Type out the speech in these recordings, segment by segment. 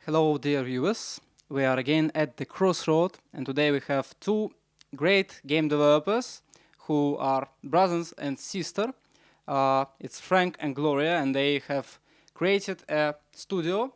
Hello, dear viewers. We are again at the Crossroad, and today we have two great game developers who are brothers and sister. It's Frank and Gloria, and they have created a studio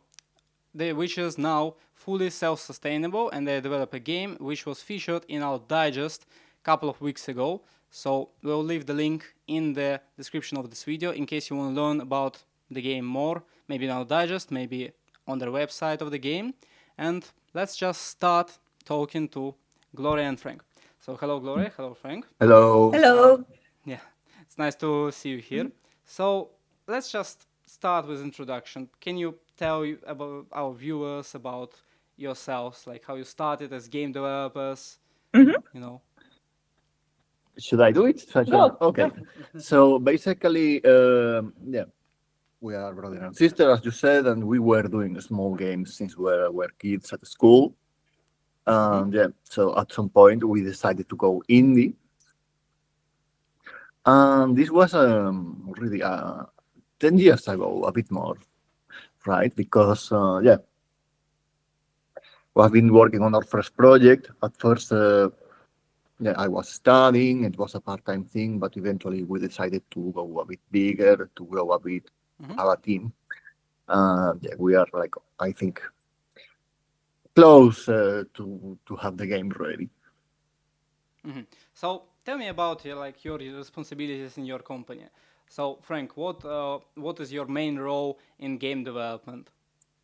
which is now fully self-sustainable, and they developed a game which was featured in our digest a couple of weeks ago. So we'll leave the link in the description of this video in case you want to learn about the game more, maybe in our digest, maybe on their website of the game. And let's just start talking to Gloria and Frank. So hello Gloria, hello Frank. Hello. Hello. Yeah, it's nice to see you here. So let's just start with introduction. Can you tell about our viewers about yourselves, like how you started as game developers, you know? Should I do it? Go. Okay. So basically, we are brother and sister, as you said, and we were doing small games since we were kids at school. So at some point we decided to go indie. And this was really 10 years ago, a bit more, right? Because we have been working on our first project. At first, I was studying. It was a part-time thing, but eventually we decided to go a bit bigger, to grow a bit, have a team. We are I think, close to have the game ready. So tell me about your responsibilities in your company. So Frank, what is your main role in game development?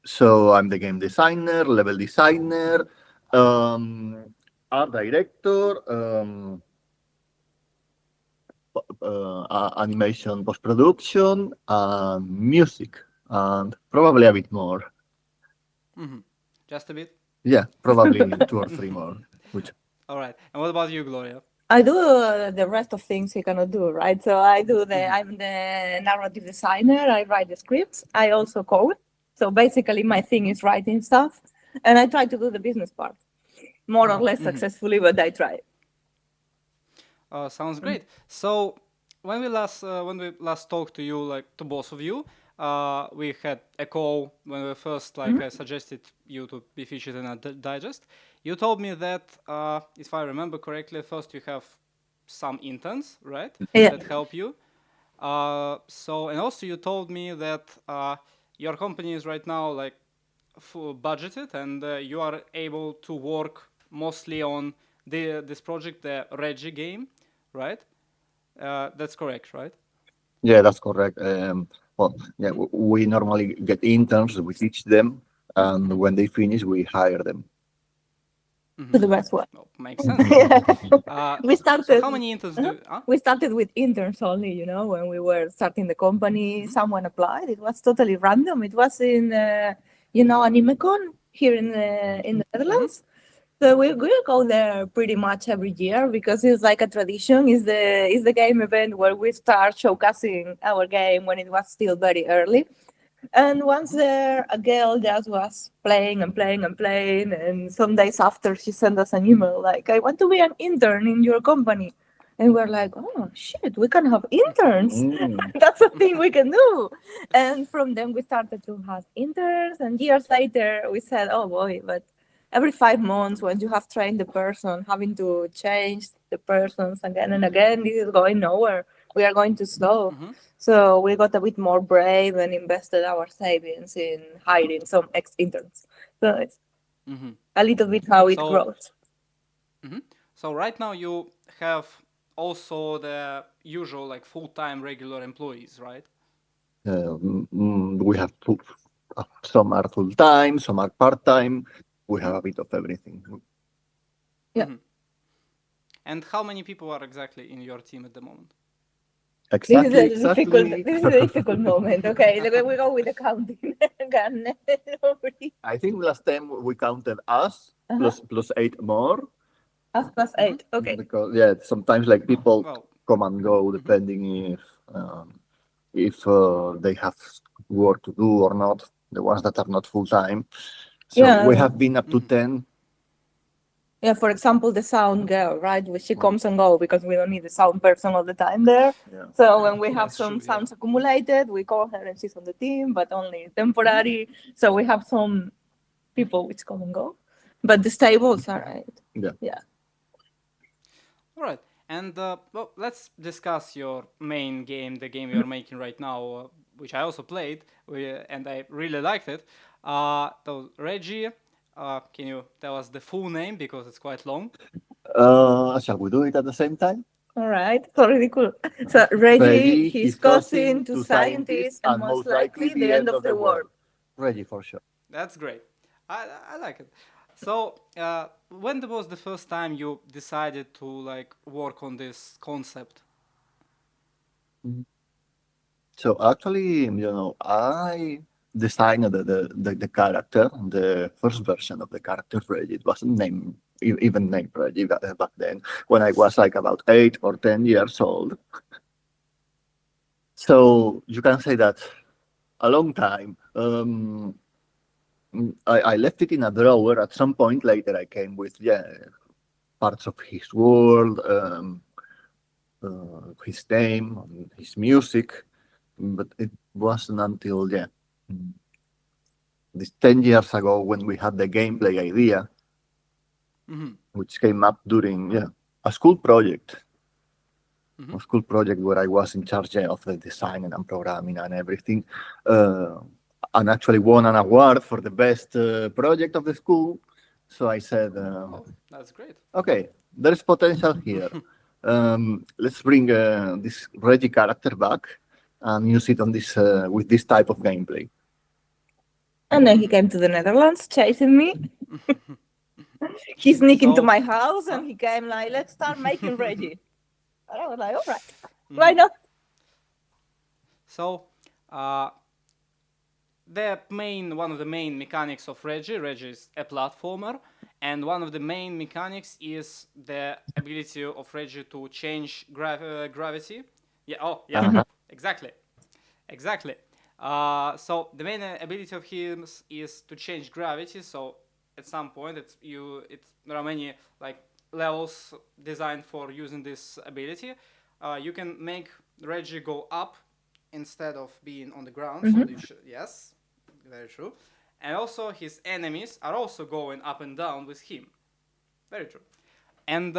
So I'm the game designer, level designer, art director, animation post-production, music, and probably a bit more. Just a bit? Yeah, probably two or three more. All right. And what about you, Gloria? I do the rest of things he cannot do, right? So I'm the narrative designer. I write the scripts. I also code. So basically my thing is writing stuff, and I try to do the business part, more or less successfully, but I try. Sounds great. So when we last talked to you, to both of you, we had a call when we first I suggested you to be featured in a digest. You told me that, if I remember correctly, first you have some interns, right? Yeah. That help you. And also you told me that your company is right now full budgeted, and you are able to work mostly on this project, the Reggie game, right? That's correct, right? Yeah, that's correct. We normally get interns, we teach them, and when they finish, we hire them. To the best one. Oh, makes sense. We started. So how many interns do? We started with interns only. When we were starting the company, someone applied. It was totally random. It was in, AnimeCon here in the Netherlands. So we go there pretty much every year because it's like a tradition. Is the game event where we start showcasing our game when it was still very early. And once there, a girl just was playing and playing and playing. And some days after, she sent us an email like, "I want to be an intern in your company." And we're like, "Oh shit, we can have interns. That's a thing we can do." And from then we started to have interns. And years later, we said, "Oh boy, but every 5 months, when you have trained the person, having to change the persons again and again, this is going nowhere. We are going too slow." So we got a bit more brave and invested our savings in hiring some ex-interns. So it's a little bit how it grows. So right now you have also the usual full-time regular employees, right? We have some are full-time, some are part-time. We have a bit of everything. Yeah. And how many people are exactly in your team at the moment? Exactly. This is a difficult moment. Okay, we go with the counting. I think last time we counted us plus 8 more. Us plus 8. Okay. Because sometimes people come and go depending if they have work to do or not. The ones that are not full time. So we have been up to 10. Yeah, for example, the sound girl, right? She comes and goes because we don't need the sound person all the time there. Yeah. So when we have some sounds accumulated, we call her and she's on the team, but only temporary. So we have some people which come and go, but the stables are right. Yeah. All right. And well, let's discuss your main game, the game you're making right now, which I also played, and I really liked it. So Reggie, can you tell us the full name because it's quite long? Shall we do it at the same time? All right, so really cool. So Reggie, Reggie, his cousin to scientists, and most likely the end of the world. Reggie for sure. That's great. I like it. So, when was the first time you decided to like work on this concept? So actually, I designed the character, the first version of the character Reggie. It wasn't named even named Reggie back then, when I was like about 8 or 10 years old. So you can say that a long time. I left it in a drawer. At some point later, I came with parts of his world, his name, his music, but it wasn't until this 10 years ago when we had the gameplay idea, which came up during a school project. A school project where I was in charge of the design and programming and everything, and actually won an award for the best project of the school. So I said, That's great. Okay, there's potential here. Let's bring this Reggie character back and use it on this with this type of gameplay. And then he came to the Netherlands chasing me. He sneaked into my house and he came like, let's start making Reggie. And I was like, all right, why not? So, one of the main mechanics of Reggie is a platformer, and one of the main mechanics is the ability of Reggie to change gravity. Yeah. Oh, yeah. Exactly. So the main ability of him is to change gravity. So at some point, there are many like levels designed for using this ability. You can make Reggie go up instead of being on the ground. So yes, very true. And also his enemies are also going up and down with him. Very true. And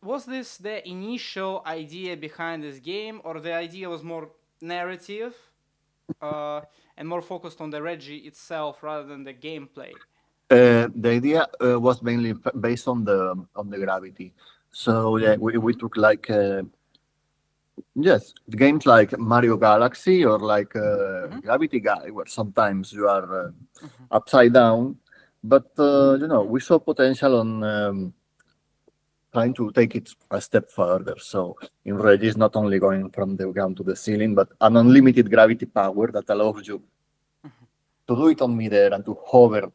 was this the initial idea behind this game, or the idea was more narrative and more focused on the Reggie itself rather than the gameplay? The idea was mainly based on the gravity. So we took like games like Mario Galaxy or like Gravity Guy, where sometimes you are upside down, but we saw potential on trying to take it a step further. So in Reggie, it's not only going from the ground to the ceiling, but an unlimited gravity power that allows you to do it on midair and to hover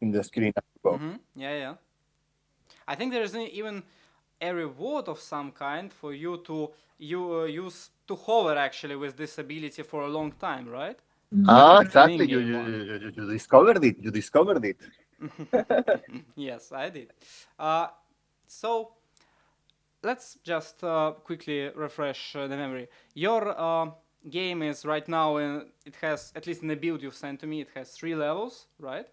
in the screen. Yeah. I think there is even a reward of some kind for you to use to hover actually with this ability for a long time, right? Exactly. You discovered it. You discovered it. Yes, I did. So let's just quickly refresh the memory. Your game is right now it has, at least in the build you've sent to me, it has 3 levels, right?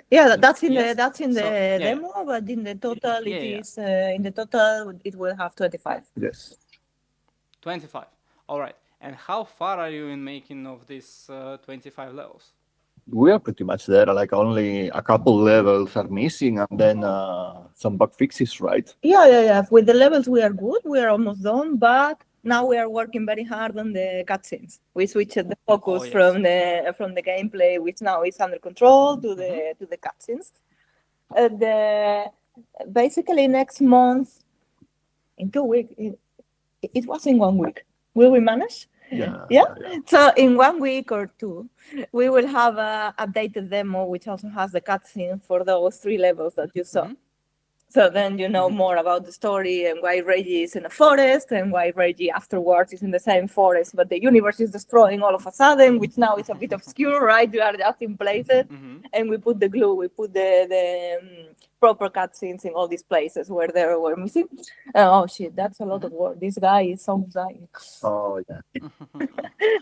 Yeah, that's in Yes. the demo, but in the total in the total it will have 25. Yes. 25. All right. And how far are you in making of these 25 levels? We are pretty much there. Like only a couple levels are missing, and then some bug fixes, right? Yeah. With the levels we are good. We are almost done, but now we are working very hard on the cutscenes. We switched the focus from the gameplay, which now is under control, to the cutscenes. Basically next month, in 2 weeks, it was in 1 week. Will we manage? Yeah. So in 1 week or 2, we will have a updated demo, which also has the cutscene for those 3 levels that you saw. So then you know more about the story and why Reggie is in a forest and why Reggie afterwards is in the same forest, but the universe is destroying all of a sudden, which now is a bit obscure, right? You are just in places, and we put the glue, we put the proper cutscenes in all these places where they were missing. Oh shit, that's a lot of work. This guy is so dying. Oh yeah.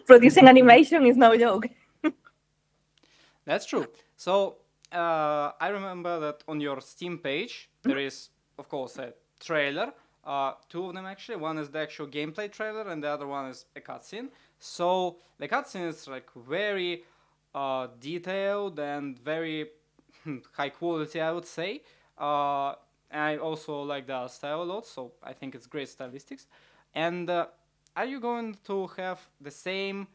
Producing animation is no joke. That's true. So I remember that on your Steam page there is, of course, a trailer. Two of them actually. One is the actual gameplay trailer, and the other one is a cutscene. So the cutscene is like very detailed and very high quality, I would say. I also like the art style a lot, so I think it's great stylistics. And are you going to have the same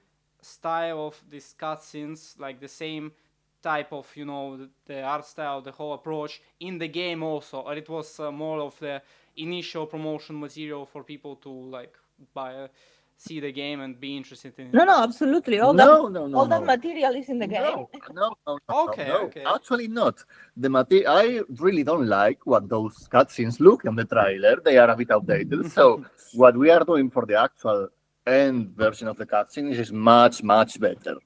style of these cutscenes, like the same type of, the art style, the whole approach in the game also, or it was more of the initial promotion material for people to like buy, see the game and be interested in it? No, no, absolutely. All No, no, no, all that no. material is in the game. No, no, no, no, Okay, no. okay. Actually, not. I really don't like what those cutscenes look in the trailer. They are a bit outdated. So what we are doing for the actual end version of the cutscenes is much, much better.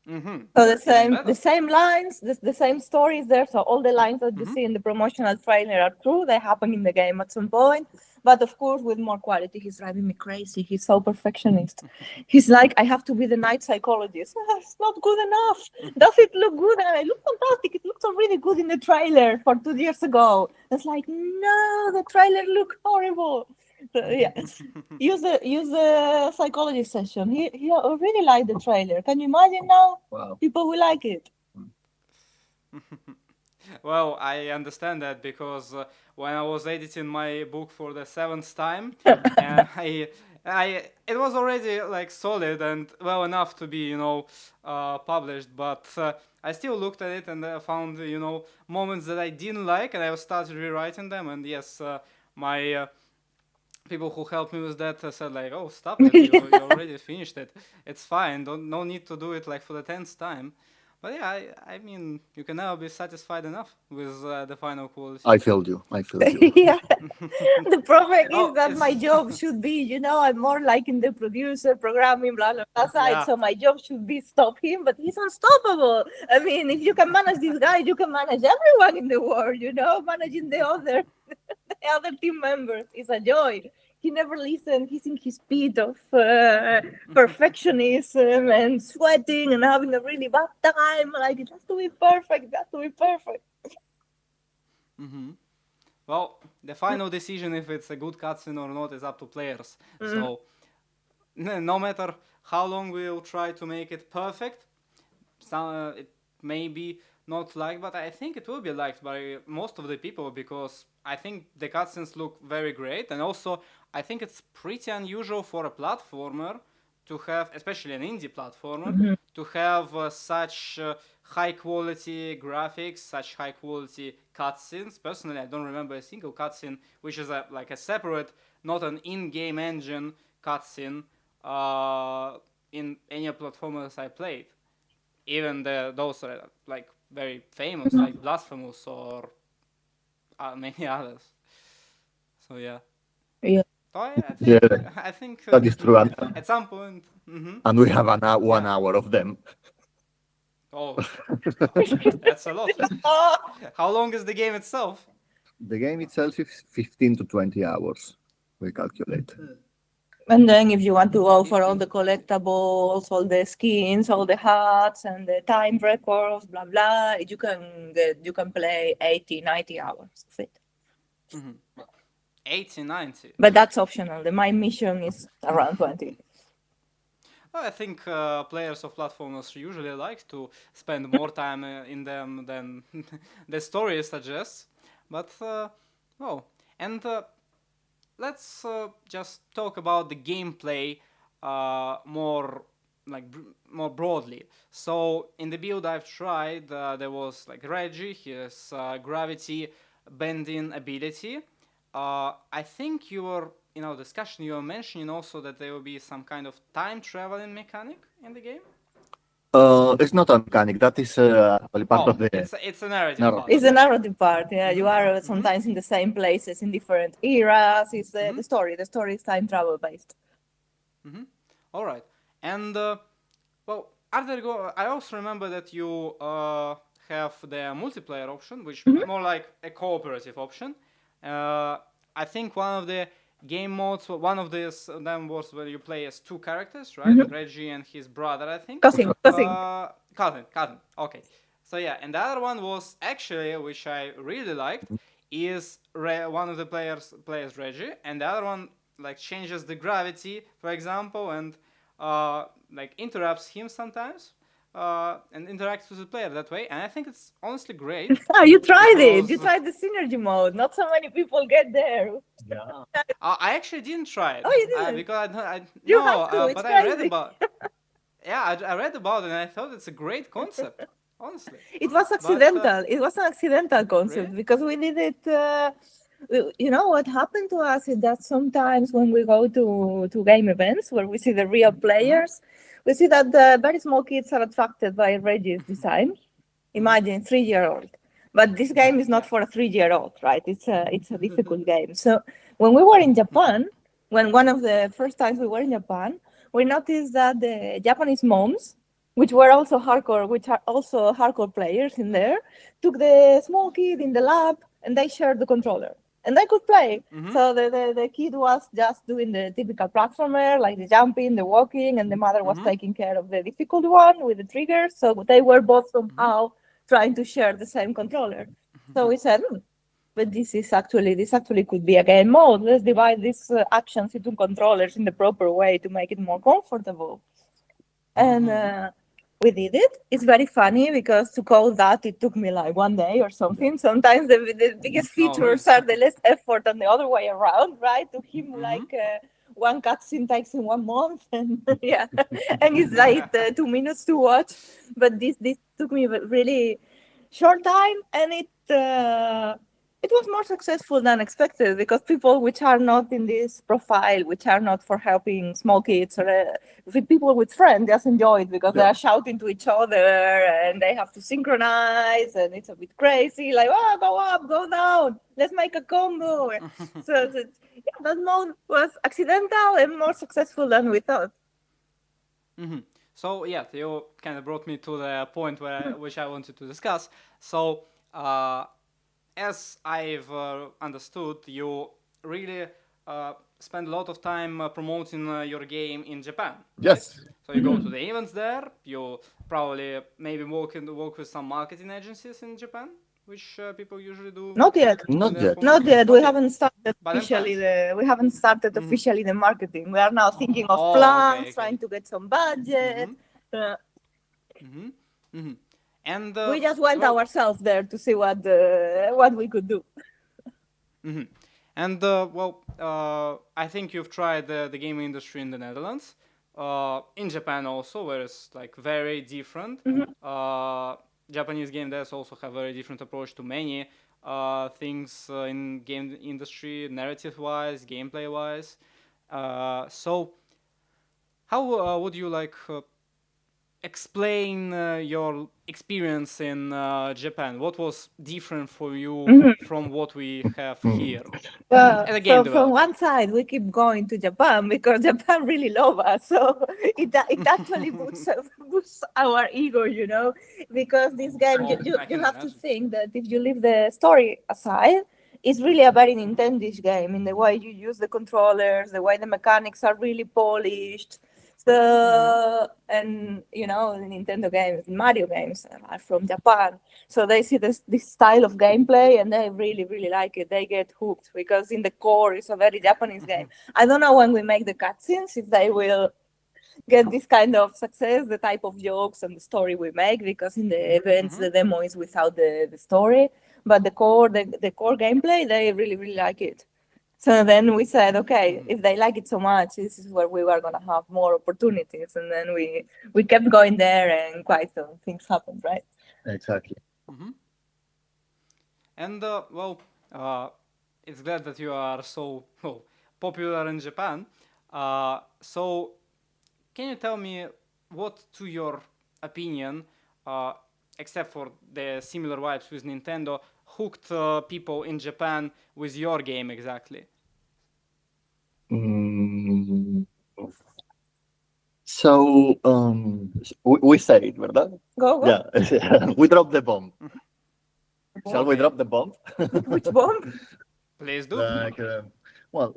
Mm-hmm. So Even the better. same lines, the same stories there. So all the lines that you see in the promotional trailer are true. They happen in the game at some point, but of course with more quality. He's driving me crazy. He's so perfectionist. He's like, I have to be the night psychologist. It's not good enough. Does it look good? And I look fantastic. It looks already good in the trailer for 2 years ago. It's like, no, the trailer looked horrible. So, yeah, use the psychology session. He really liked the trailer. Can you imagine now? Wow. People will like it. Well, I understand that because when I was editing my book for the seventh time, it was already like solid and well enough to be, published. But I still looked at it and found, moments that I didn't like, and I started rewriting them. And yes, my people who helped me with that said like, "Oh, stop it! You already finished it. It's fine. No need to do it like for the 10th time." But yeah, I mean, you can never be satisfied enough with the final quality. I failed you. I failed you. Yeah. The problem is Oh, that my job should be, I'm more like in the producer, programming, blah, blah, blah side. Yeah. So my job should be stop him, but he's unstoppable. I mean, if you can manage this guy, you can manage everyone in the world, managing the other team members is a joy. He never listens. He's in his pit of perfectionism and sweating and having a really bad time. Like, it has to be perfect. It has to be perfect. Well, the final decision if it's a good cutscene or not is up to players. So no matter how long we'll try to make it perfect, it may be not liked, but I think it will be liked by most of the people because I think the cutscenes look very great, and also I think it's pretty unusual for a platformer to have, especially an indie platformer, to have such high quality graphics, such high quality cutscenes. Personally, I don't remember a single cutscene which is like a separate, not an in-game engine cutscene in any platformers I played. Even those are like very famous, like Blasphemous or many others. So yeah. Yeah. So Yeah, I think that is true. at some point. And we have 1 hour of them. Oh, that's a lot. How long is the game itself? The game itself is 15 to 20 hours, we calculate. And then if you want to go for all the collectibles, all the skins, all the hats and the time records, blah blah, you can play 80, 90 hours of it. 80, 90. But that's optional. The main mission is around 20. Well, I think players of platformers usually like to spend more time in them than the story suggests. But, and let's just talk about the gameplay more more broadly. So in the build I've tried, there was like Reggie, his gravity bending ability. I think you were in our discussion you were mentioning also that there will be some kind of time traveling mechanic in the game. It's not a mechanic. That is actually part of the. It's a narrative narrative. part. It's the narrative part. Yeah, you are sometimes in the same places in different eras. It's the story. The story is time travel based. All right, and well, I also remember that you have the multiplayer option, which is more like a cooperative option. I think one of the game modes. One of them was where you play as two characters, right? Reggie and his brother, I think. Cousin. Cousin. Okay. So yeah, and the other one was actually, which I really liked, is one of the players plays Reggie, and the other one like changes the gravity, for example, and like interrupts him sometimes, and interacts with the player that way. And I think it's honestly great. Ah, you tried it. You because- tried the synergy mode. Not so many people get there. Yeah. I actually didn't try it. Oh, you didn't? Because You no, have to, it's but I read crazy. about. Yeah, I read about it, and I thought it's a great concept. Honestly. It was accidental. It was an accidental concept Really? because we did it. You know what happened to us is that sometimes when we go to game events where we see the real players, we see that the very small kids are attracted by Reggie's design. Imagine 3-year-old, but this game is not for a 3-year-old, right? It's a difficult game. So when we were in Japan, when one of the first times we were in Japan, we noticed that the Japanese moms, which are also hardcore players in there, took the small kid in the lab and they shared the controller and they could play. So the kid was just doing the typical platformer, like the jumping, the walking, and the mother was taking care of the difficult one with the triggers. So they were both somehow trying to share the same controller. So we said, but this actually could be a game mode. Let's divide these actions into controllers in the proper way to make it more comfortable. And we did it. It's very funny because to code that, it took me like 1 day or something. Sometimes the biggest features are the less effort than the other way around, right? To him, like one cutscene takes in 1 month, and yeah, and it's like 2 minutes to watch. But this took me a really short time, and it was more successful than expected because people which are not in this profile, which are not for helping small kids or people with friends, just enjoy it because they are shouting to each other and they have to synchronize and it's a bit crazy, like, oh, go up, go down, let's make a combo. So yeah, that mode was accidental and more successful than we thought. So yeah, you kind of brought me to the point which I wanted to discuss. So as I've understood, you really spend a lot of time promoting your game in Japan. Yes. Right? So you go to the events there. You probably maybe work with some marketing agencies in Japan, which people usually do. Not yet. Not yet. Not yet. Not We yet. haven't started But in officially plans. we haven't started officially the marketing. We are now thinking of Oh, plans, okay. trying to get some budget. And We just went ourselves there to see what we could do. And I think you've tried the gaming industry in the Netherlands, in Japan also, where it's like very different. Japanese game devs also have very different approach to many things in game industry, narrative-wise, gameplay-wise. So, how would you like explain your experience in Japan? What was different for you from what we have here? As a game So developer. from one side, we keep going to Japan because Japan really love us. So it actually boosts our ego, you know, because this game, you I can have to imagine. think that if you leave the story aside, it's really a very Nintendo game in the way you use the controllers, the way the mechanics are really polished. So, and you know, the Nintendo games, Mario games are from Japan. So they see this style of gameplay and they really, really like it. They get hooked because in the core it's a very Japanese game. I don't know when we make the cutscenes if they will get this kind of success, the type of jokes and the story we make, because in the events the demo is without the story. But the core gameplay, they really, really like it. So then we said, okay, if they like it so much, this is where we were going to have more opportunities. And then we kept going there and quite some things happened, right? Exactly. And it's glad that you are so popular in Japan. So, can you tell me what, to your opinion, except for the similar vibes with Nintendo, hooked people in Japan with your game exactly? So we say it, ¿verdad? Go. Yeah, we drop the bomb. Shall we Okay. drop the bomb? Which bomb? Please do. Like Well,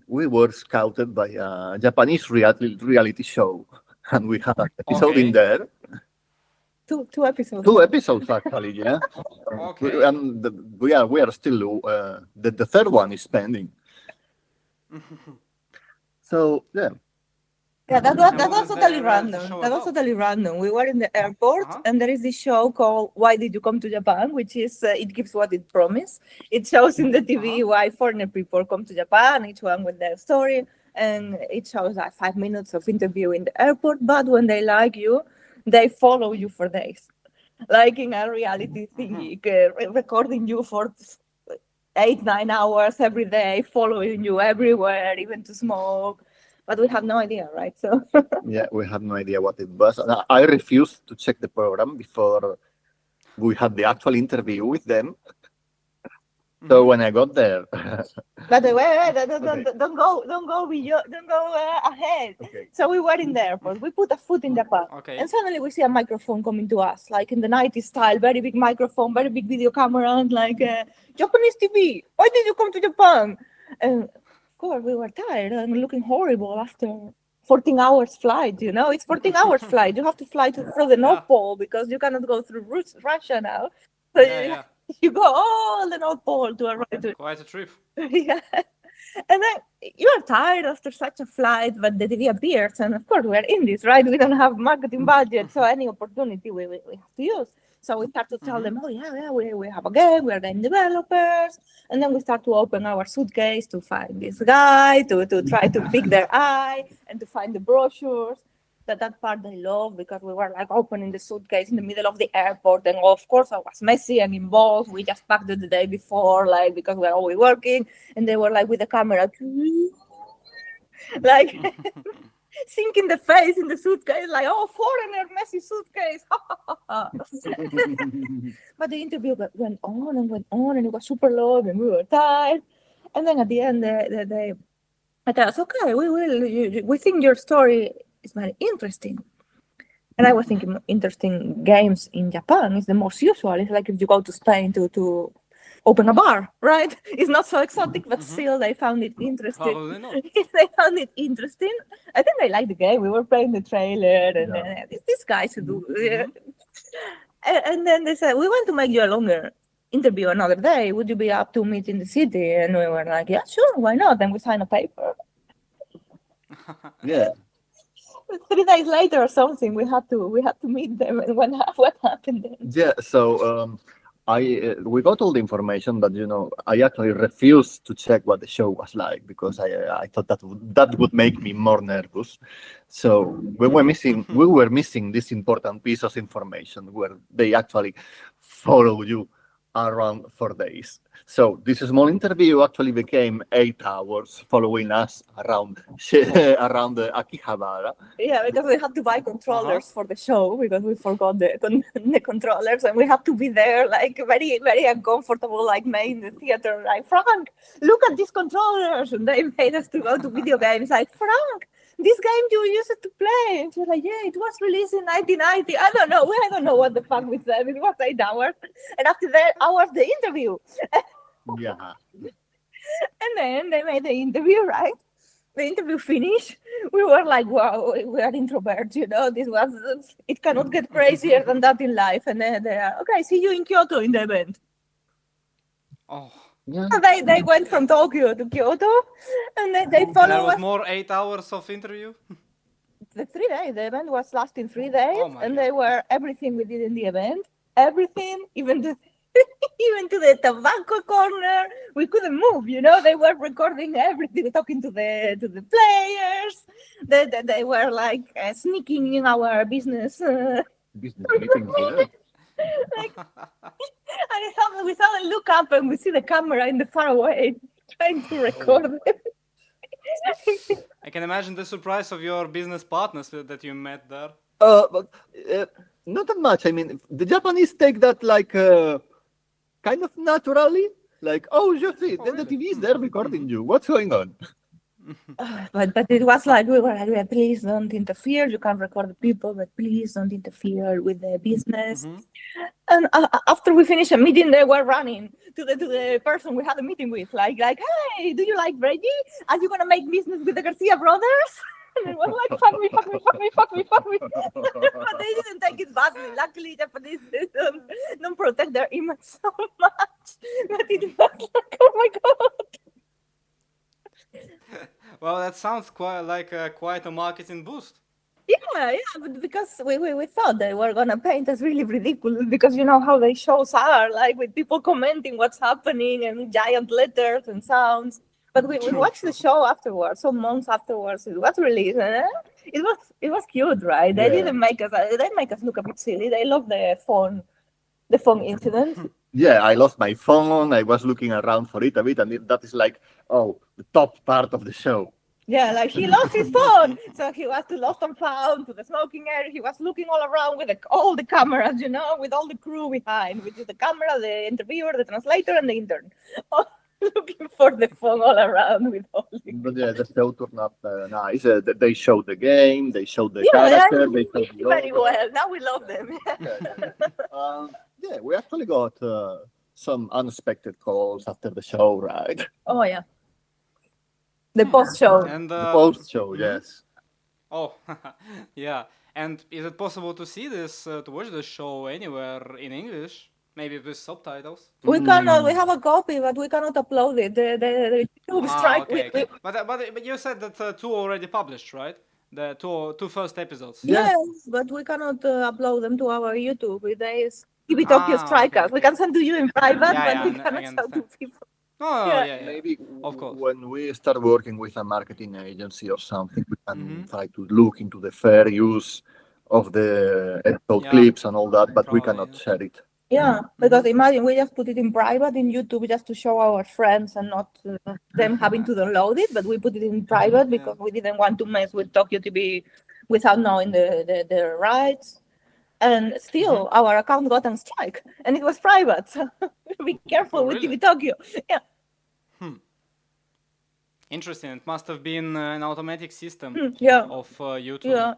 we were scouted by a Japanese reality show, and we had an episode in Okay. there. Two episodes. Two episodes actually, yeah. Okay. And we are still the third one is pending. So yeah, Yeah, that And what was is the totally reality random. show That was about? totally random. We were in the airport, Uh-huh. and there is this show called "Why Did You Come to Japan?" which is it gives what it promised. It shows in the TV Uh-huh. why foreigner people come to Japan, each one with their story, and it shows like 5 minutes of interview in the airport. But when they like you, they follow you for days, like in a reality thingy, recording you for 8 9 hours every day, following you everywhere, even to smoke. But we have no idea, right? So. yeah, we had no idea what it was. And I refused to check the program before we had the actual interview with them. So Mm-hmm. when I got there, But wait, okay, don't go, don't go ahead. okay, So we were in the airport. We put a foot in Japan, and Okay. suddenly we see a microphone coming to us, like in the 90s style, very big microphone, very big video camera, and like Japanese TV. Why did you come to Japan? And of course, we were tired and looking horrible after 14 hours flight. You know, it's 14 hours flight. You have to fly through the Yeah. North Pole because you cannot go through Russia now. So Yeah, yeah. you go all the North Pole to arrive to. Quite a trip. Yeah. And then you're tired after such a flight, but the TV appears, and of course we're indies, right? We don't have marketing budget, so any opportunity we have to use. So we start to tell Mm-hmm. them, oh yeah, we have a game, we're game developers, and then we start to open our suitcase to find this guy, to try to pick their eye, and to find the brochures. That part I love because we were like opening the suitcase in the middle of the airport, and of course I was messy and involved. We just packed it the day before, like because we're always working, and they were like with the camera, like sinking the face in the suitcase, like oh foreigner messy suitcase. But the interview went on and went on, and it was super long, and we were tired. And then at the end, they I tell us, okay, we think your story is very interesting. And I was Mm-hmm. thinking interesting games in Japan is the most usual. It's like if you go to Spain to open a bar, right? It's not so exotic, but Mm-hmm. still they found it interesting. Probably not. They found it interesting. I think they liked the game. We were playing the trailer, and yeah. these guys who do. Mm-hmm. And then they said, we want to make you a longer interview another day. Would you be up to meet in the city? And we were like, yeah, sure, why not? Then we signed a paper. Yeah. 3 days later or something, we had to meet them. And what happened then? Yeah, so we got all the information, but I actually refused to check what the show was like because I thought that would make me more nervous. So we were missing this important piece of information where they actually follow you around for days. So this small interview actually became 8 hours following us around around Akihabara. Yeah, because we had to buy controllers for the show because we forgot the controllers, and we have to be there like very very uncomfortable, like made in the theater. Like Frank, look at these controllers, and they made us to go to video games. Like Frank, this game you used to play, and she was like, yeah, it was released in 1990. I don't know what the fuck we said. It was 8 hours, and after that hours the interview, Yeah. and then they made the interview, right? The interview finished, we were like, wow, we are introverts, it cannot get crazier than that in life. And then they are, okay, see you in Kyoto in the event. Oh. Yeah. So they went from Tokyo to Kyoto, and then they And there follow was us. more 8 hours of interview? The 3 days, the event was lasting 3 days, Oh my and God. they were everything we did in the event, everything, even to even to the tobacco corner, we couldn't move. They were recording everything, talking to the players. They were like sneaking in our business. Business meeting here. Like, and we suddenly look up and we see the camera in the far away trying to record them. I can imagine the surprise of your business partners that you met there. But not that much. I mean, the Japanese take that like kind of naturally. Like, oh, you see, then the TV is there recording you. What's going on? But it was like we were like, "Yeah, please don't interfere. You can record the people, but please don't interfere with the business." Mm-hmm. And after we finished a meeting, they were running to the person we had a meeting with, like, hey, do you like Brady? Are you gonna make business with the Garcia brothers? And it was like, fuck me, fuck me, fuck me, fuck me, fuck me. But they didn't take it badly. Luckily, Japanese don't protect their image so much. But it was like, oh my god. Well, that sounds quite like quite a marketing boost. Yeah, but because we thought they were gonna paint us really ridiculous because you know how the shows are, like with people commenting what's happening and giant letters and sounds. But we True, watched true. the show afterwards, some months afterwards. It was released. It was cute, right? They Yeah. didn't make us. They make us look a bit silly. They love the phone incident. Yeah, I lost my phone. I was looking around for it a bit, and that is like, oh, the top part of the show. Yeah, like he lost his phone, so he was to lost and found to the smoking area. He was looking all around with all the cameras, you know, with all the crew behind, which is the camera, the interviewer, the translator, and the intern, all looking for the phone all around with all the. But yeah, the show turned out nice. They showed the game, they showed the Yeah, character, they showed the very logo. well. Now we love them. Yeah, we actually got some unexpected calls after the show, right? Oh yeah, the post show. And The post show, yes. oh, yeah. And is it possible to see this, to watch the show anywhere in English? Maybe with subtitles? We cannot. We have a copy, but we cannot upload it. The YouTube strike. Okay, okay. But you said that two already published, right? The two first episodes. Yeah. Yes, but we cannot upload them to our YouTube. They TV Tokyo strike okay, us. We can send to you in private, Yeah, but yeah, we I cannot send to understand. people. Oh, Yeah. yeah, yeah. Maybe Of course. when we start working with a marketing agency or something, we can Mhm. try to look into the fair use of the episode Yeah, clips and all that, but we probably, cannot yeah. share it. Yeah, because imagine we just put it in private in YouTube just to show our friends and not them having to download it, but we put it in private because we didn't want to mess with Tokyo TV without knowing the rights. And still, our account got on strike, and it was private. So be careful Oh, with really? TV Tokyo. Yeah. Interesting. It must have been an automatic system Yeah. of YouTube. Yeah.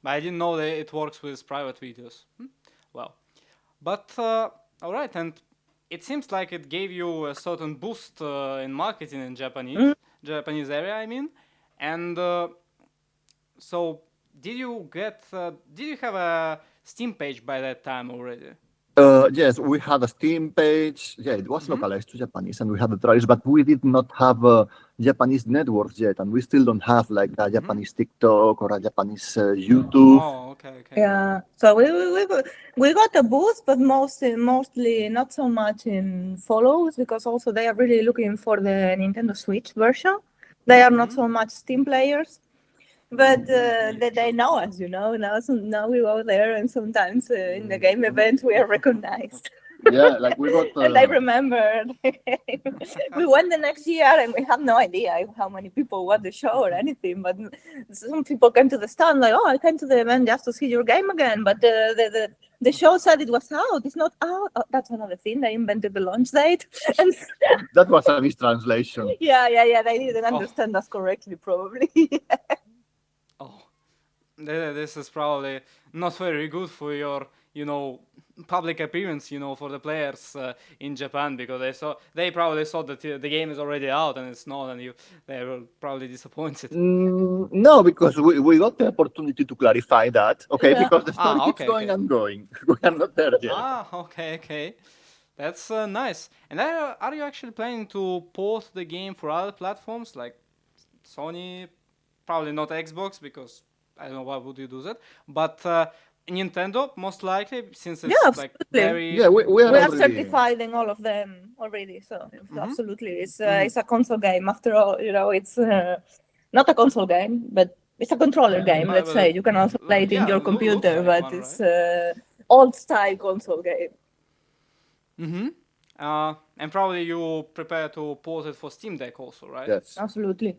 But I didn't know that it works with private videos. Well, but all right, and it seems like it gave you a certain boost in marketing in Japanese area, I mean. And so, did you have a Steam page by that time already? Yes, we had a Steam page. Yeah, it was localized to Japanese, and we had the trials, but we did not have Japanese networks yet, and we still don't have like a Japanese TikTok or a Japanese YouTube. Oh, okay. Yeah. So we got a boost, but mostly not so much in follows because also they are really looking for the Nintendo Switch version. They are not so much Steam players. But they know us, you know. Now we go there, and sometimes in the game event we are recognized. Yeah, like we got. And I remember we went the next year, and we had no idea how many people watched the show or anything. But some people came to the stand like, "Oh, I came to the event just to see your game again." But the show said it was out. It's not out. Oh, that's another thing. They invented the launch date, and That was a mistranslation. yeah. They didn't understand us correctly, probably. Oh, this is probably not very good for your, public appearance, for the players in Japan, because they probably thought that the game is already out and it's not, and they were probably disappointed. No, because we got the opportunity to clarify that. Okay, Yeah. because the story keeps okay, going okay. and going. We are not there yet. Okay. That's nice. And are you actually planning to port the game for other platforms like Sony? Probably not Xbox, because I don't know why would you do that. But Nintendo, most likely, since it's Yeah, like absolutely. very. Yeah, we are We are already. certified in all of them already, so absolutely, it's a console game. After all, it's not a console game, but it's a controller game. But- Let's but say you can also play it in your looks computer, like but one, it's old style console game. And probably you prepare to port it for Steam Deck also, right? Yes. Absolutely.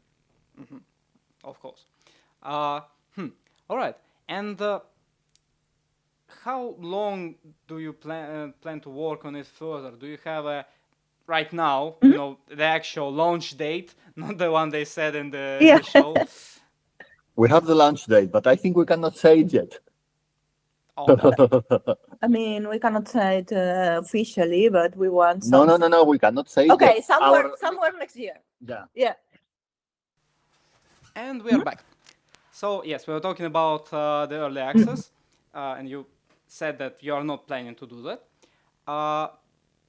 Of course. All right. And how long do you plan to work on it further? Do you have right now, the actual launch date, not the one they said in the show? We have the launch date, but I think we cannot say it yet. Oh, I mean, we cannot say it officially, but we want No, some. no. We cannot say Okay, that somewhere next year. yeah. Yeah. and we are back. So yes, we were talking about the early access, and you said that you are not planning to do that.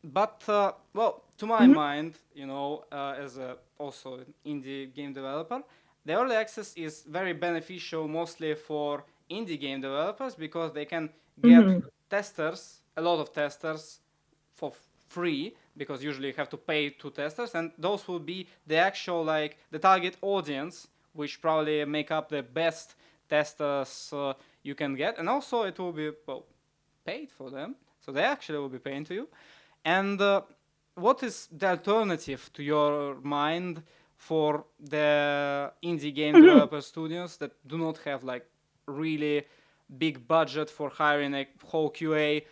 But well, to my mind, as a also an indie game developer, the early access is very beneficial mostly for indie game developers because they can get testers, a lot of testers, for free because usually you have to pay to testers, and those will be the actual like the target audience, which probably make up the best testers you can get, and also it will be well paid for them, so they actually will be paying to you. And what is the alternative to your mind for the indie game developer studios that do not have like really big budget for hiring a whole QA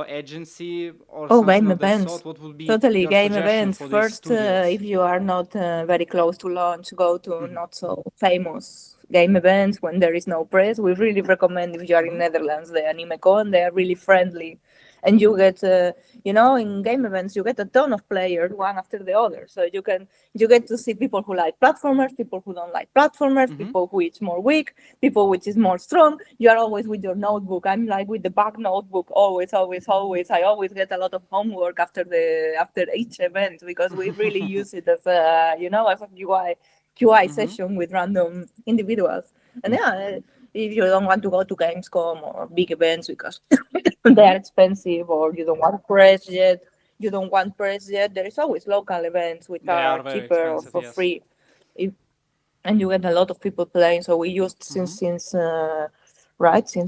agency or Oh, something game of that events. sort? What would be Totally, your game suggestion events. for these First, studios? if you are not very close to launch, go to not so famous game events when there is no press. We really recommend if you are in Netherlands, the AnimeCon, they are really friendly. And you get, in game events, you get a ton of players, one after the other. So you get to see people who like platformers, people who don't like platformers, people who is more weak, people which is more strong. You are always with your notebook. I'm like with the back notebook, always, always, always. I always get a lot of homework after each event because we really use it as as a QI session with random individuals. And yeah, if you don't want to go to Gamescom or big events because they are expensive, or you don't want press yet, there is always local events which They are are very cheaper or expensive, for yes. free. And you get a lot of people playing. So we used since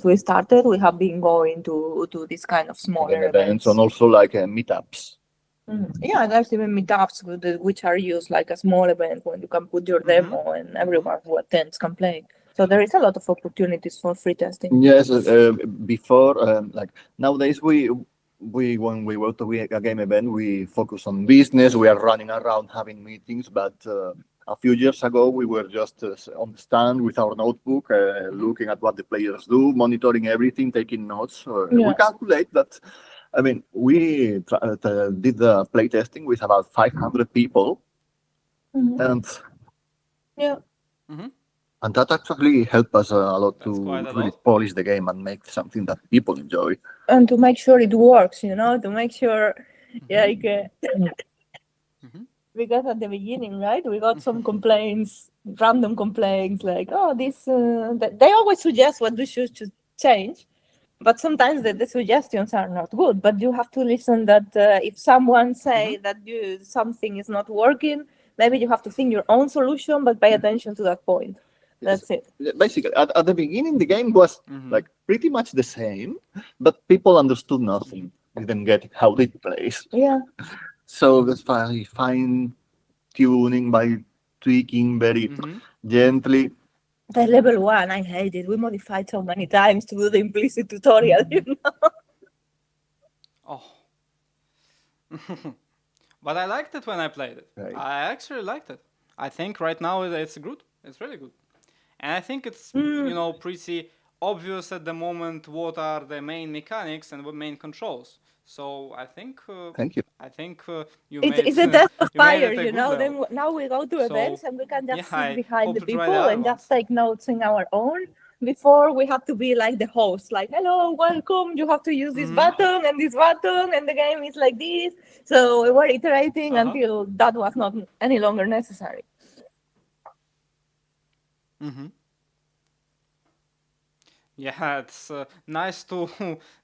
we started, we have been going to this kind of smaller events. And also like meetups. Yeah, there's even meetups which are used like a small event when you can put your demo and everyone who attends can play. So there is a lot of opportunities for free testing. Yes, before like nowadays we when we go to a game event we focus on business. We are running around having meetings, but a few years ago we were just on the stand with our notebook, looking at what the players do, monitoring everything, taking notes. We calculate that. I mean, we did the play testing with about 500 people, and Yeah. and that actually helped us a lot That's to quite a really lot. polish the game and make something that people enjoy. And to make sure it works, to make sure, like, because at the beginning, right, we got some complaints, random complaints, like, oh, this, they always suggest what we should change, but sometimes the suggestions are not good. But you have to listen that if someone say that something is not working, maybe you have to think your own solution, but pay attention to that point. That's it. Basically, at the beginning, the game was like pretty much the same, but people understood nothing, didn't get how it plays. Yeah. So that's why fine tuning by tweaking very gently. The level 1, I hate it. We modified so many times to do the implicit tutorial, Oh. But I liked it when I played it. Right. I actually liked it. I think right now it's good. It's really good. And I think it's, pretty obvious at the moment what are the main mechanics and what main controls. So I think Thank you. I think you It's made a death of you made fire, it a good Then level. now we go to So, events and we can just yeah, sit I behind hope the to try the people other and ones. just take notes in our own. Before we have to be like the host, like, hello, welcome, you have to use this button and this button, and the game is like this. So we were iterating until that was not any longer necessary. Yeah, it's nice to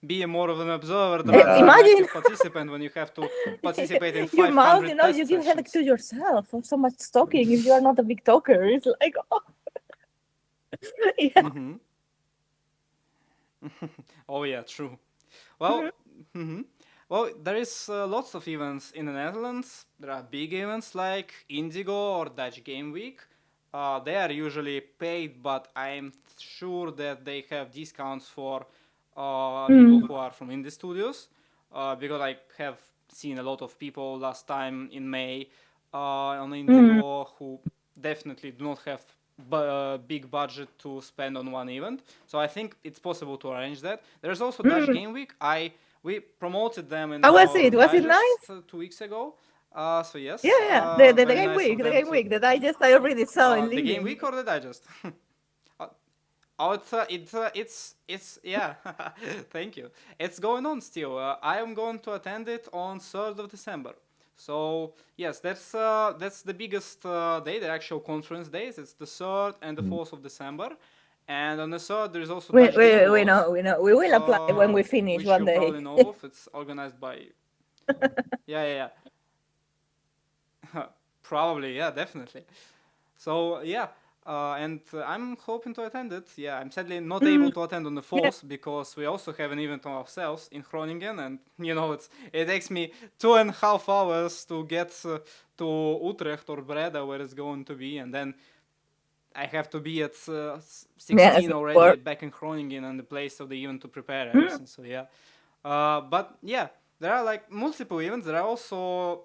be more of an observer rather than an Imagine active participant when you have to participate in 500 your mouth, test you give headache sessions. to yourself for so much talking if you are not a big talker. It's like, oh. Yeah. Oh yeah, true. Well, well, there is lots of events in the Netherlands. There are big events like Indigo or Dutch Game Week. They are usually paid, but I'm sure that they have discounts for people who are from indie studios. Because I have seen a lot of people last time in May on Indigo who definitely do not have big budget to spend on one event. So I think it's possible to arrange that. There's also Dutch Game Week. We promoted them in How was our it? Was it digest nice? 2 weeks ago. So yes, Yeah. The very game nice week, of the them game to week, the digest I already saw in the game LinkedIn. week or the digest. Oh, it's yeah. Thank you. It's going on still. I am going to attend it on 3rd of December. So yes, that's the biggest day, the actual conference days. It's the 3rd and the 4th of December, and on the 3rd there is also We, Dutch Game we, we Wars, know, we know. We will apply when we finish which one you day. probably know of. It's organized by yeah. Probably, yeah, definitely. So yeah, and I'm hoping to attend it. Yeah, I'm sadly not able to attend on the 4th because we also have an event on ourselves in Groningen, and it takes me 2.5 hours to get to Utrecht or Breda where it's going to be, and then I have to be at 16 Yes, already back in Groningen and the place of the event to prepare everything. So yeah, but yeah, there are like multiple events. There are also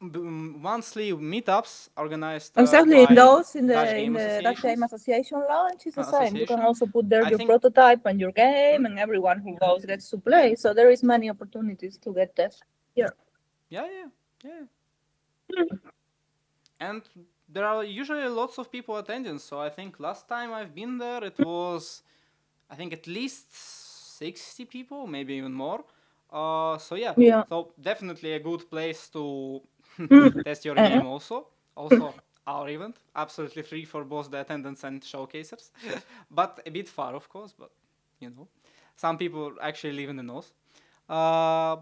monthly meetups organized exactly. In by those in Dutch the game Dutch Game associations. Association launch is the same. You can Association. also put there I your think prototype and your game, and everyone who goes gets to play. So there is many opportunities to get that here. yeah. And there are usually lots of people attending. So I think last time I've been there, it was I think at least 60 people, maybe even more. So yeah, Yeah. so definitely a good place to Mm. test your game also. Also our event, absolutely free for both the attendants and showcasers, but a bit far of course, but some people actually live in the north. Yeah,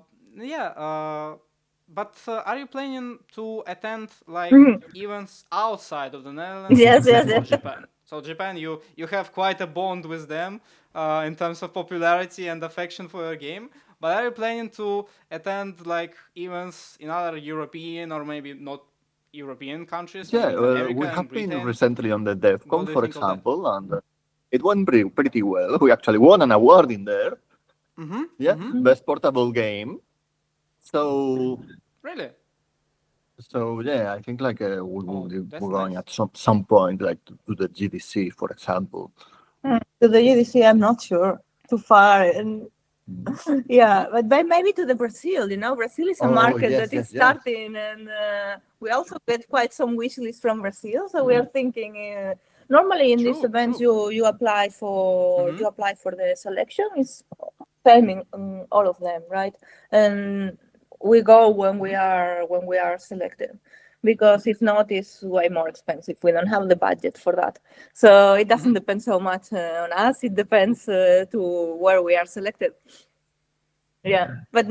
but are you planning to attend like events outside of the Netherlands Yes, except yes, for yes. Japan? So Japan, you have quite a bond with them in terms of popularity and affection for your game. But are you planning to attend like events in other European or maybe not European countries, maybe Yeah, in America we and have been Britain? recently on the What DevCon, do you for think of that? example, and it went pretty well. We actually won an award in there. Yeah, best portable game. So Really? yeah, I think like we will Oh, be that's going nice. at some point like to the GDC, for example. To the UDC, I'm not sure. Too far, and yeah, but maybe to the Brazil. Brazil is a Oh market yes, that is yes, yes. starting, and we also get quite some wish lists from Brazil. So we are thinking. Normally in these True, events, true. you apply for the selection. It's timing all of them, right? And we go when we are selected, because if not, it's way more expensive. We don't have the budget for that. So it doesn't depend so much on us. It depends to where we are selected. Yeah, but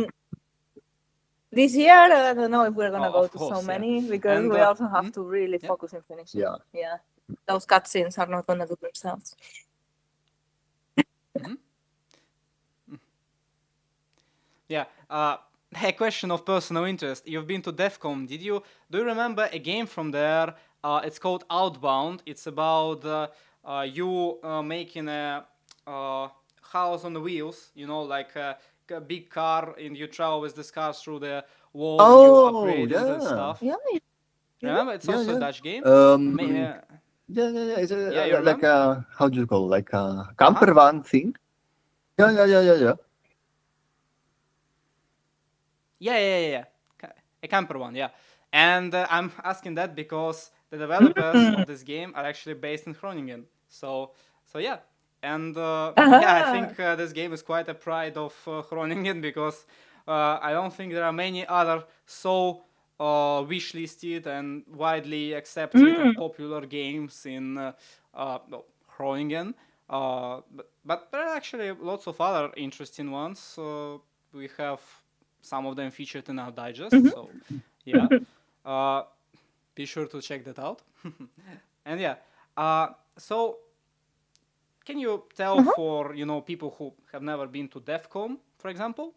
this year I don't know if we're gonna go Of to so course, yeah. many, because And we also have to really yeah. focus in finishing. Yeah. Yeah, those cutscenes are not gonna do themselves. Yeah. A question of personal interest. You've been to DEFCON. Do you remember a game from there? It's called Outbound. It's about you making a house on the wheels. Like a big car, and you travel with this car through the walls. You Oh upgrade it and yeah, stuff. Yeah, Remember? It's yeah, also a yeah. Dutch game. Yeah, yeah. It's Yeah, you like remember? a, how do you call it? Like a camper van thing. Yeah. Yeah. A camper one, yeah. And I'm asking that because the developers of this game are actually based in Groningen. So yeah. And yeah, I think this game is quite a pride of Groningen, because I don't think there are many other so wishlisted and widely accepted and popular games in Groningen. But there are actually lots of other interesting ones. We have some of them featured in our digest. So yeah, be sure to check that out. And yeah, so can you tell for people who have never been to DEFCON, for example,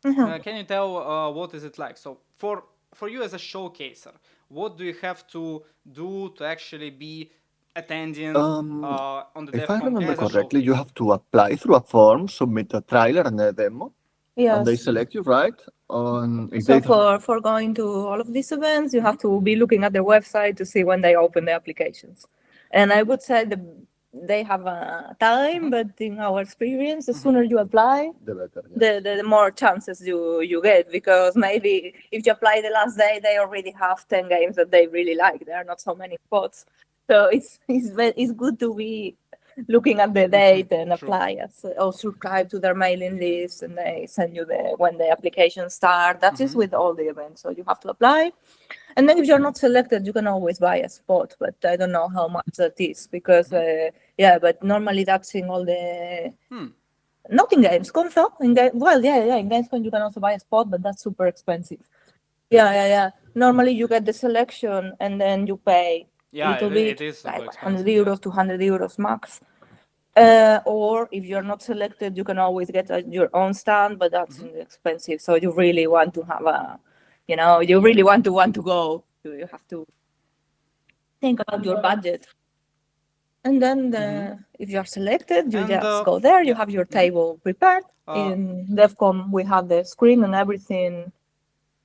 can you tell what is it like? So for you as a showcaser, what do you have to do to actually be attending on the If I DEFCON remember as a correctly, you showcaser? have to apply through a form, submit a trailer and a demo, and they yes. select you, right? On if So they have, for going to all of these events, you have to be looking at their website to see when they open the applications. And I would say they have a time, but in our experience, the sooner you apply, The better. Yes. the more chances you get, because maybe if you apply the last day, they already have 10 games that they really like. There are not so many spots, so it's good to be looking at the date and apply as, or subscribe to their mailing list, and they send you when the applications start. That is with all the events, so you have to apply. And then if you're not selected, you can always buy a spot, but I don't know how much that is, because but normally that's in all the not in Gamescom though. In Gamescom you can also buy a spot, but that's super expensive. Yeah. Normally you get the selection and then you pay a little bit, it is super like expensive, 100 euros, 200 euros max. Or if you're not selected, you can always get your own stand, but that's expensive. So you really want to have you really want to go. You have to think about your budget. And then if you're selected, you just go there. You have your table prepared. In DevCon, we have the screen and everything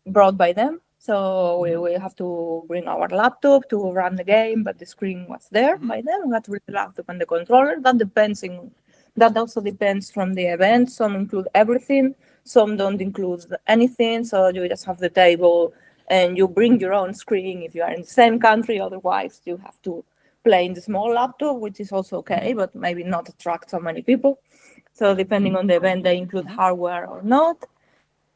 brought by them. So we have to bring our laptop to run the game, but the screen was there by them. We had to bring the laptop and the controller. That also depends from the event. Some include everything, some don't include anything. So you just have the table and you bring your own screen if you are in the same country. Otherwise, you have to play in the small laptop, which is also okay, but maybe not attract so many people. So depending on the event, they include hardware or not.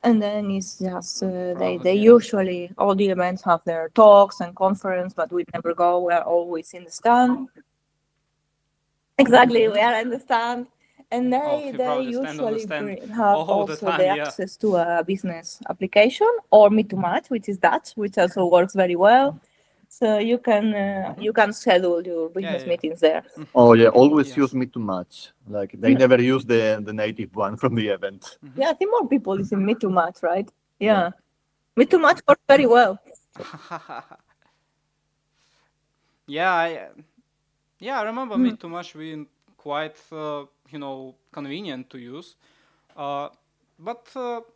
And then it's just they usually all the events have their talks and conference, but we never go. We are always in the stand. Exactly, we are in the stand, and they usually have also the access to a business application or Meet to Match, which is Dutch, which also works very well. So you can schedule your business meetings there. Oh yeah, always use Meet to Match. Like they never use the native one from the event. Yeah, I think more people is in Meet to Match, right? Yeah. Meet to Match works very well. I remember Meet Too Much being quite convenient to use. But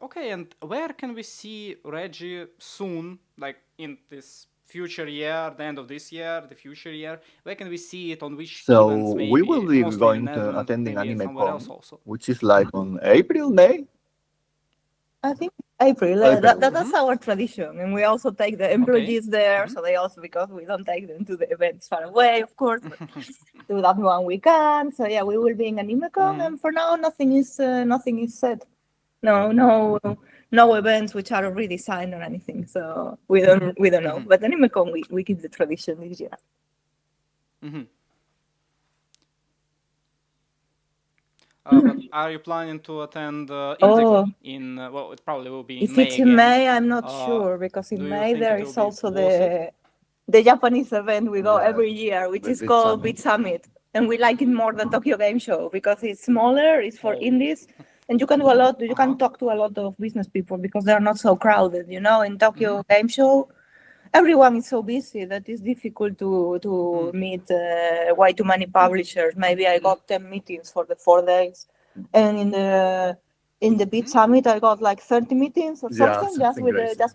okay, and where can we see Reggie soon, like in this future year, the end of this year, the future year? Where can we see it, on which events maybe? We will be Mostly in going the to Netherlands, attending maybe somewhere else AnimeCon, also. which is like on April, May. I think April. That's our tradition, and we also take the employees there. So they also, because we don't take them to the events far away, of course, but do that one we can. So yeah, we will be in AnimeCon, and for now nothing is set. No events which are already signed or anything. So we don't know. But AnimeCon we keep the tradition this year. But are you planning to attend Indie in? Well, it probably will be in May If it's again. in May, I'm not sure, because in May there is also the Japanese event we go every year, which is called Beat Summit, and we like it more than Tokyo Game Show because it's smaller, it's for indies, and you can do a lot. You can talk to a lot of business people because they're not so crowded. In Tokyo Game Show, everyone is so busy that it's difficult to meet way too many publishers. Maybe I got 10 meetings for the 4 days, and in the Beat Summit I got like 30 meetings or something, just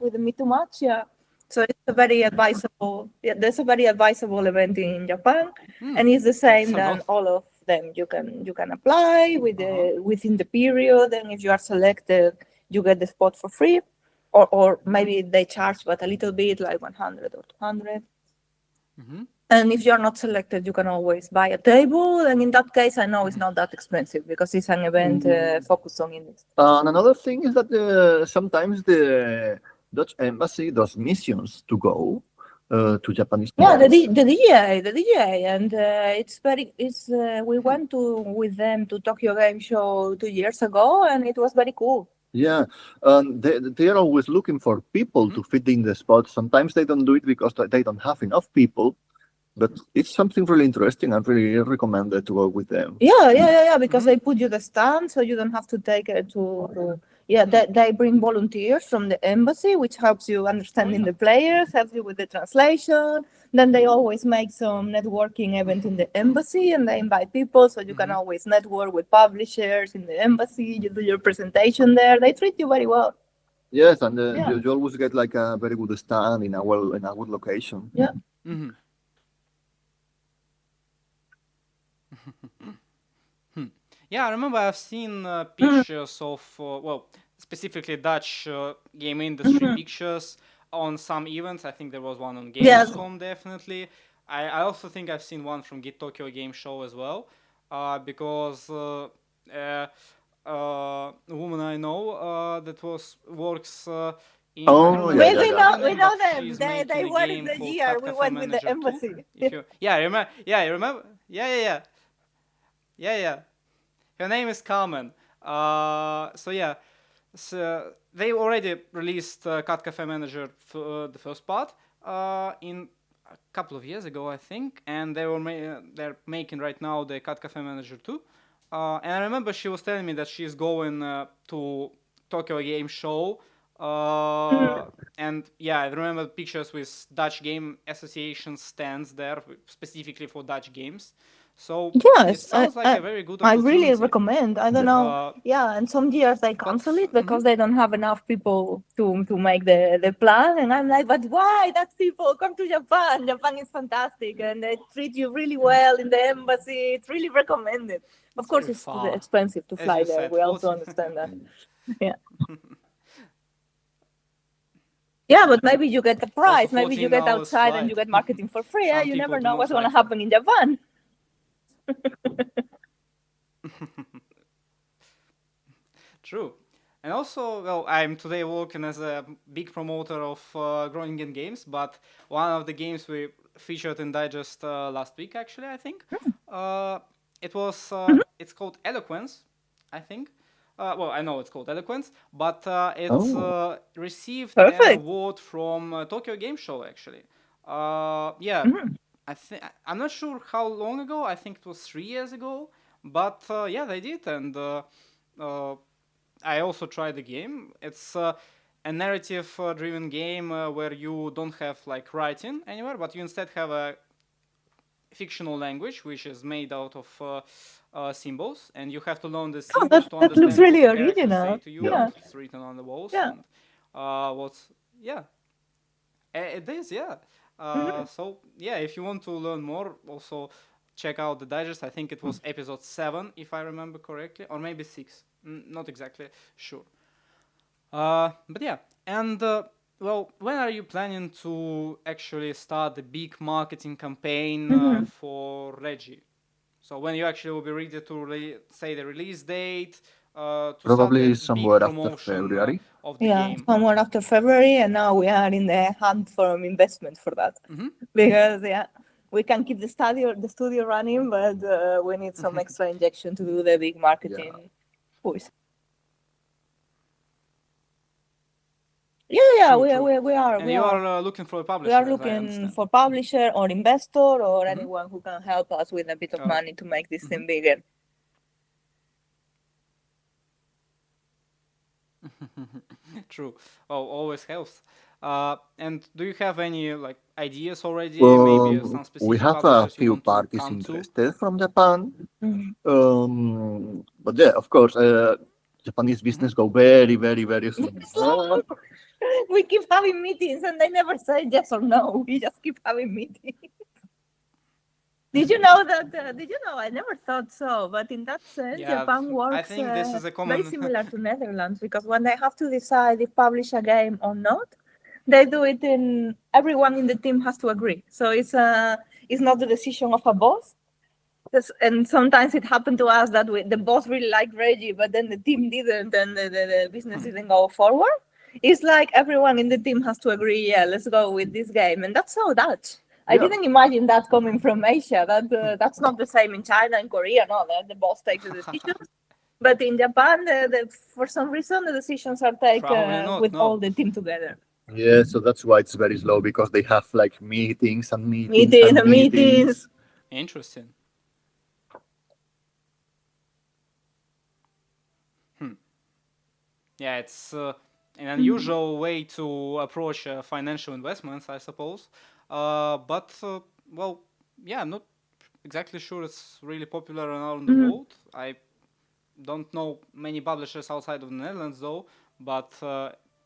with the Meet to Match. Yeah. So it's a very advisable. Yeah, there's a very advisable event in Japan, and it's the same than all of them. You can apply within the period, and if you are selected, you get the spot for free. Or maybe they charge, but a little bit, like 100 or 200. And if you're not selected, you can always buy a table. And in that case, I know it's not that expensive because it's an event focused on indies. And another thing is that sometimes the Dutch embassy does missions to go to Japanese. Yeah, the DJ, and we went with them to Tokyo Game Show 2 years ago, and it was very cool. Yeah, and they are always looking for people to fit in the spot. Sometimes they don't do it because they don't have enough people, but it's something really interesting. I really recommend to go with them. Yeah, because they put you the stand, so you don't have to take it to they bring volunteers from the embassy, which helps you understanding the players, helps you with the translation. Then they always make some networking event in the embassy, and they invite people, so you can always network with publishers in the embassy. You do your presentation there. They treat you very well. Yes, and you always get like a very good stand in a good location. Yeah. Yeah, I remember I've seen pictures of, specifically Dutch game industry pictures on some events. I think there was one on Yes. Gamescom, definitely. I also think I've seen one from Tokyo Game Show as well, because a woman I know that works in, I don't Oh, remember yeah, We, yeah, we the yeah. know user we name, know but them. she's They making a were in game the called year Cat we Cafe went with the Manager 2. embassy. If you, yeah, remember, yeah, you remember, yeah. Yeah. Her name is Carmen. So yeah, so they already released Cat Cafe Manager for the first part in a couple of years ago, I think, and they're making right now the Cat Cafe Manager 2. And I remember she was telling me that she's going to Tokyo Game Show. And yeah, I remember pictures with Dutch Game Association stands there specifically for Dutch games. So it Yes, sounds like a very good I really opportunity. recommend. I don't know. Yeah, and some years they cancel it because they don't have enough people to make the plan. And I'm like, but why? That's people come to Japan. Japan is fantastic, and they treat you really well in the embassy. It's really recommended. Of course, very it's far, expensive to as fly you there. said, We also 40. understand that. Yeah. Yeah, but maybe you get the prize. Maybe you 14 get hours outside and flight. you get marketing for free. Yeah, Some you people never do know not what's going to like that. happen in Japan. True. And also, well, I'm today working as a big promoter of growing in games, but one of the games we featured in Digest last week, actually, I think, it was, it's called Eloquence, I think. Well, I know it's called Eloquence, but it's Oh. received an Perfect. award from Tokyo Game Show, actually. Yeah, I'm not sure how long ago. I think it was 3 years ago, but yeah, they did, and I also tried the game. It's a narrative-driven game where you don't have like writing anywhere, but you instead have a fictional language which is made out of symbols, and you have to learn the Oh, symbols to that looks understand what really the characters say original. to you, Yeah. Yeah, what's written on the walls, yeah. and what's yeah. It is, yeah. So yeah, if you want to learn more, also check out the digest. I think it was episode 7, if I remember correctly, or maybe 6. Not exactly sure. But yeah, and well, when are you planning to actually start the big marketing campaign for Reggie? So when you actually will be ready to say the release date, to start the Probably big somewhere after promotion February. of the Yeah, game. somewhere after February, and now we are in the hunt for investment for that because yeah, we can keep the studio running, but we need some extra injection to do the big marketing push. Yeah, True, we true. are And we you are are looking for a we publisher, are as I looking understand. for publisher or investor or anyone who can help us with a bit of money to make this thing bigger. True. Oh, always helps. And do you have any like ideas already? Maybe some We specific have a publishers you few want to parties come to? interested from Japan. But yeah, of course, Japanese business go very, very, very slow. Slow. We keep having meetings and they never say yes or no. We just keep having meetings. Did you know that? Did you know? I never thought so, but in that sense, Yeah, Japan I works think this is a very common. similar to Netherlands because when they have to decide if publish a game or not, they do it in everyone in the team has to agree. So it's not the decision of a boss. And sometimes it happened to us that the boss really liked Reggie, but then the team didn't, and the business didn't go forward. It's like everyone in the team has to agree. Yeah, let's go with this game, and that's so Dutch. I Yeah. didn't imagine that coming from Asia. That's not the same in China and Korea. No, the boss takes the decisions. But in Japan, for some reason, the decisions are Probably taken not, with no. all the team together. Yeah, so that's why it's very slow because they have like meetings and meetings and Meetings. Interesting. Yeah, it's an unusual way to approach financial investments, I suppose. But well, yeah, I'm not exactly sure it's really popular around the world. I don't know many publishers outside of the Netherlands, though. But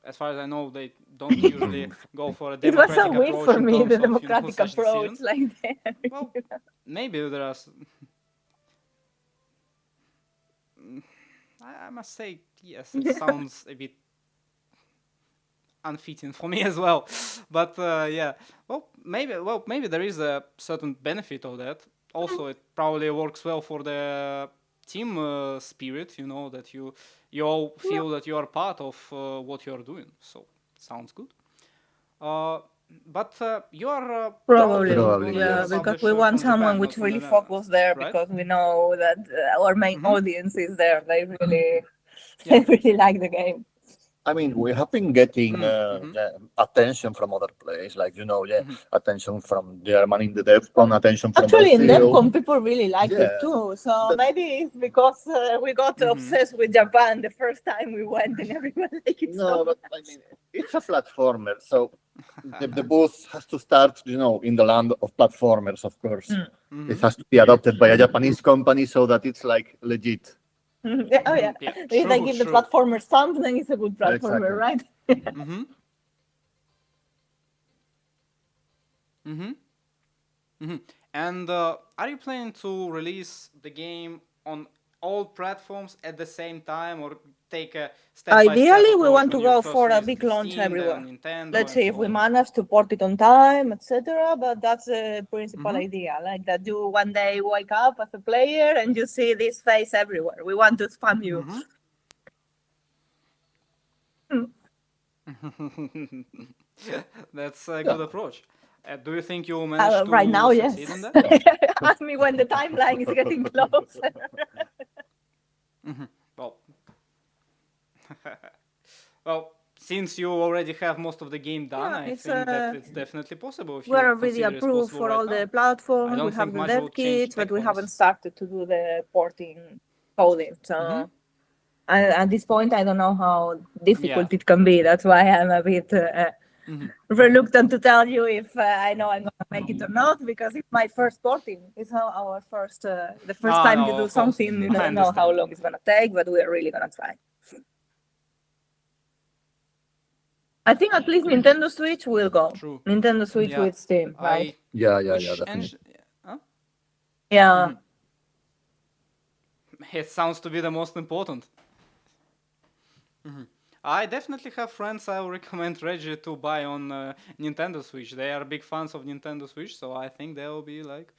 as far as I know, they don't usually go for a It was so democratic weird approach for in me, terms the of democratic such approach, decisions. like that. Well, maybe there are. I must say, yes, it sounds a bit unfitting for me as well. But yeah, maybe there is a certain benefit of that. Also, it probably works well for the team spirit. You know that you all feel that you are part of what you are doing. So sounds good. But you are Probably, Probably, yeah, yes. because we want someone which really focused there, right? because we know that our main audience is there. They really, Yeah. they really like the game. I mean, we have been getting attention from other places, like attention from Germany in the DevCon, attention from Actually, in Brazil. DevCon, people really liked it Yeah. too. So maybe it's because we got obsessed with Japan the first time we went, and everyone liked it. No, but I mean, it's a platformer, so the booth has to start, in the land of platformers, of course. It has to be adopted by a Japanese company so that it's like legit. Yeah, oh yeah. Yeah, If they give the platformer stamp, then it's a good platformer, right? And are you planning to release the game on all platforms at the same time, or take a step-by-step Ideally, we approach want to when you go first for a release big to launch Steam, everywhere. then Nintendo, Let's and see so if we on? manage to port it on time, etc. But that's the principal idea, like that you one day wake up as a player and you see this face everywhere. We want to spam you. That's a good approach. Do you think you will manage to Right now, yes. succeed in that? Ask me when the timeline is getting close. Well, well, since you already have most of the game done, Yeah, I it's, think that it's definitely possible. If We're you already consider it's approved possible for right all now. the I platforms. don't We have think the much dev will change kits, but we tech-wise. haven't started to do the porting coding. So at this point, I don't know how difficult it can be. That's why I'm a bit reluctant to tell you if I know I'm gonna make it or not, because it's my first porting. It's our first, the first time you No, do of course. something. You I don't know how understand. long it's gonna take, but we're really gonna try. I think at least Nintendo Switch will go. True. Nintendo Switch Yeah. with Steam, right? Yeah, Which definitely. Huh? Yeah. It sounds to be the most important. I definitely have friends I will recommend Reggie to buy on Nintendo Switch. They are big fans of Nintendo Switch, so I think they will be like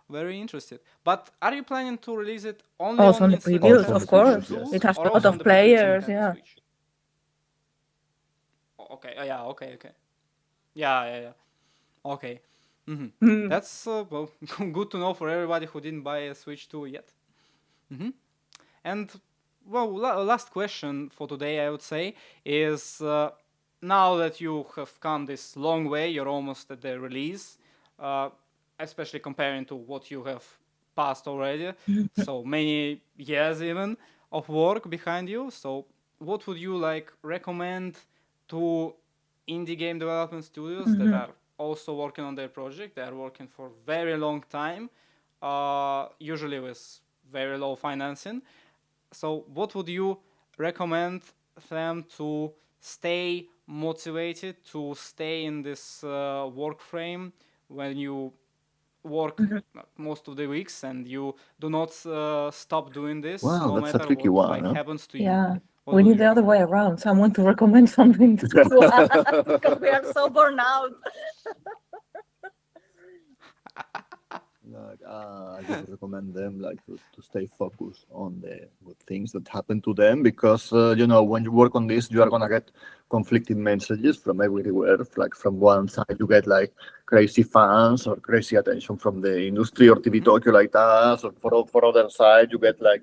very interested. But are you planning to release it only Also on the Nintendo previews, Also on of the course. previews, yes. It has or a lot also on of the previews on players, Nintendo yeah. Switch? Okay, yeah, okay. Yeah. Okay. That's well, good to know for everybody who didn't buy a Switch 2 yet. And well, last question for today, I would say, is now that you have come this long way, you're almost at the release, especially comparing to what you have passed already, so many years even of work behind you. So what would you like recommend to indie game development studios that are also working on their project? They are working for very long time, usually with very low financing. So what would you recommend them to stay motivated, to stay in this work frame when you work most of the weeks and you do not stop doing this, Wow, no that's a matter tricky what one, huh? happens to you? Yeah. What We would need you the other way recommend? around. Someone to recommend something to do because we are so burnt out. Like, I would recommend them to stay focused on the good things that happen to them, because when you work on this, you are gonna get conflicting messages from everywhere. Like from one side, you get like crazy fans or crazy attention from the industry or TV Tokyo like us, or for other side, you get like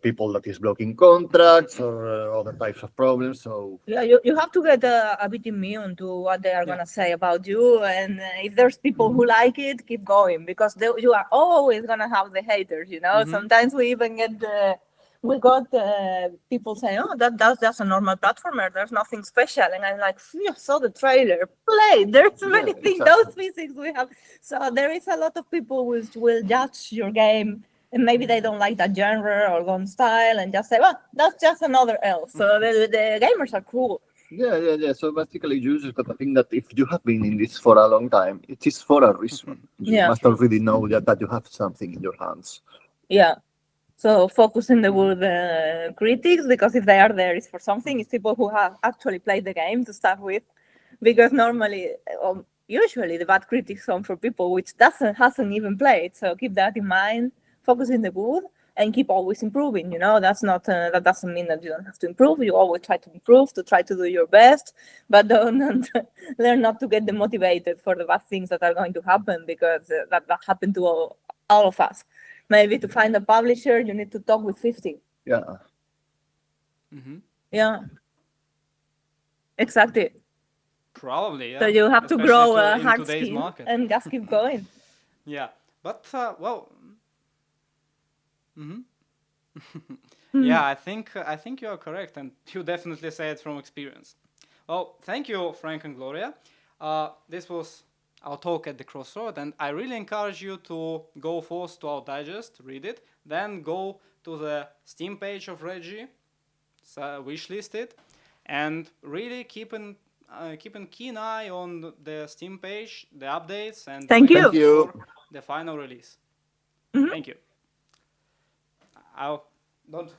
people that is blocking contracts or other types of problems. So Yeah, you have to get a bit immune to what they are going to say about you. And if there's people who like it, keep going, because you are always going to have the haters, Sometimes we even we got people saying, oh, that's just a normal platformer. There's nothing special. And I'm like, you saw the trailer, play. There's many things, exactly. those physics we have. So there is a lot of people which will judge your game. And maybe they don't like that genre or one style and just say, well, that's just another L. So the gamers are cool. Yeah. So basically, you just got to think that if you have been in this for a long time, it is for a reason. You must already know that you have something in your hands. Yeah. So focus in the good critics, because if they are there, it's for something. It's people who have actually played the game to start with, because normally, usually the bad critics come for people which hasn't even played. So keep that in mind. Focus in the good and keep always improving. That's not that doesn't mean that you don't have to improve. You always try to improve, to try to do your best, but don't learn not to get demotivated for the bad things that are going to happen, because that happened to all of us. Maybe to find a publisher, you need to talk with 50. Yeah. Yeah. Exactly. Probably, yeah. So you have to Especially grow in hard today's skin market. and just keep going. Yeah, but well, yeah, I think you are correct, and you definitely say it from experience. Well, thank you, Frank and Gloria. This was our talk at the Crossroad, and I really encourage you to go first to our digest, read it, then go to the Steam page of Reggie, wishlist it, and really keep an keen eye on the Steam page, the updates, and Thank waiting you. for the final release. Thank you. Don't